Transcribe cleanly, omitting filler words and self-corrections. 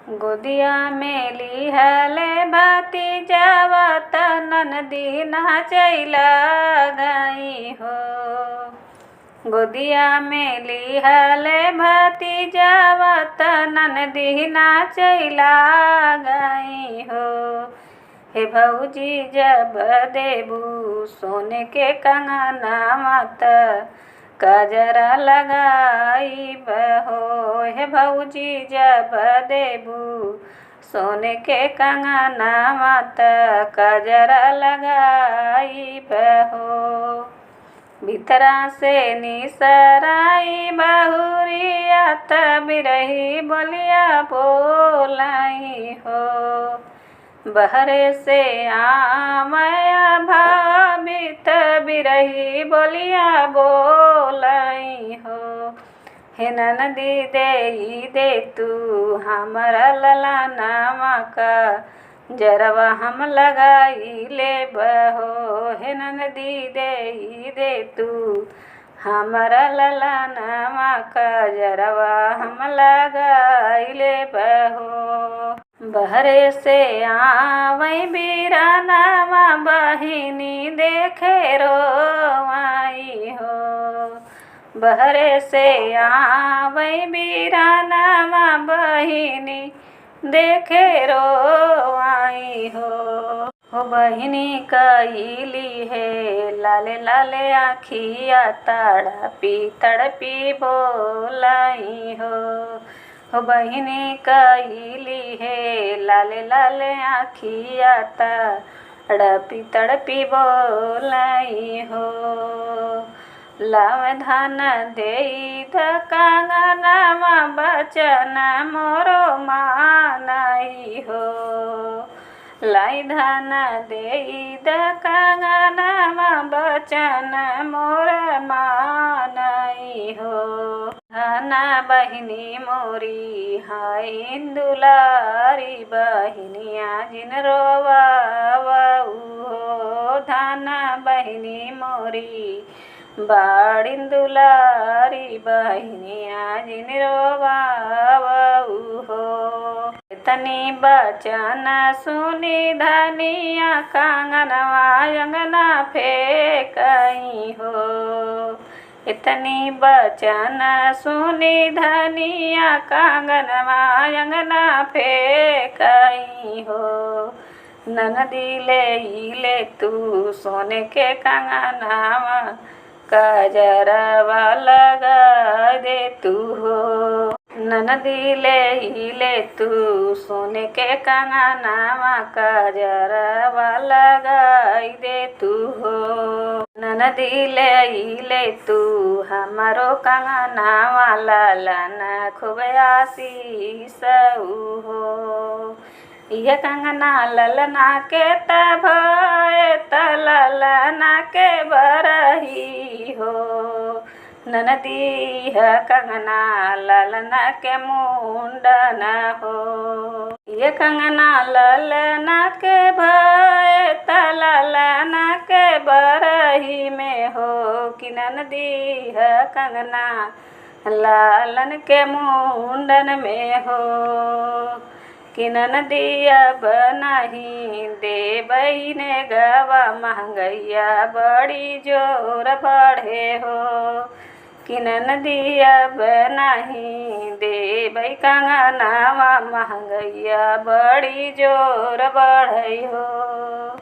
गोदिया में लिहले भतीजावा त ननदी नाचैला गई हो। गोदिया में लिहले भतीजावा त ननदी नाचैला गई हो। हे भौजी जब देबू सोने के कंगनवा त गजरा लगाईब हो। हे भौजी जब देबू सोने के कंगनवा त गजरा लगाईब हो। भीतरा से निसराई बहुरिया त बिरही बोलिया बोलाई हो। बहरे से आमया भाभी त बिरही बोलिया बोलाई हो। हे ननदी देई दे तू हमरा ललनवा का जरवा हम लगाई लेब हो। हे ननदी देई दे तू हमरा ललनवा का जरवा हम लगाई लेब हो। बहरे से आवै बीरानवा बहिनी देखे रोवाई हो। बहरे से आवै बीरानवा बहिनी देखे रोवाई हो। बहिनी कइली है लाले लाले आखिया तड़पी तड़पी बोलाई हो। बहिनी कइली है लाले लाले आखिया तड़पी तड़पी बोलाई हो। लाव धन देई द कंगनवा बचन मोरो मानाई हो। लाई धन देई द कंगनवा बचन मोर मानाई हो। धना बहिनी मोरी हाय दुलारी बहिनिया जिन रोवाऊ हो। धना बहिनी मोरी बाड़ी दुलारी बहिनिया जिन रोवाऊ हो। तनी बचन सुनी धनिया कंगनवा अंगना फेंकई हो। इतनी बचन सुनी धनिया कंगनवा अंगना फेंकई हो। ननदी ले तू सोने के कंगनवा गजरवा लगा दे तू हो। ननदी ले तू सोने के कंगनवा गजरवा लगाई दे तू हो। ननदी ले तू हमारो कंगनवा ललन खूब आशीष हो। यह कंगना ललना के तब त ललना के बरही हो। ननदी है कंगना ललना के मुंडन हो। ये कंगना ललना के भय त ललना के बरही में हो। कि ननदी है कंगना लालन के मुंडन में हो। कि ननदी अब नहीं देबई ने गवा महंगैया बड़ी जोर बढ़े हो। कि ननदी अब नहीं देबई कंगनवा महंगैया बड़ी जोर बढ़े हो।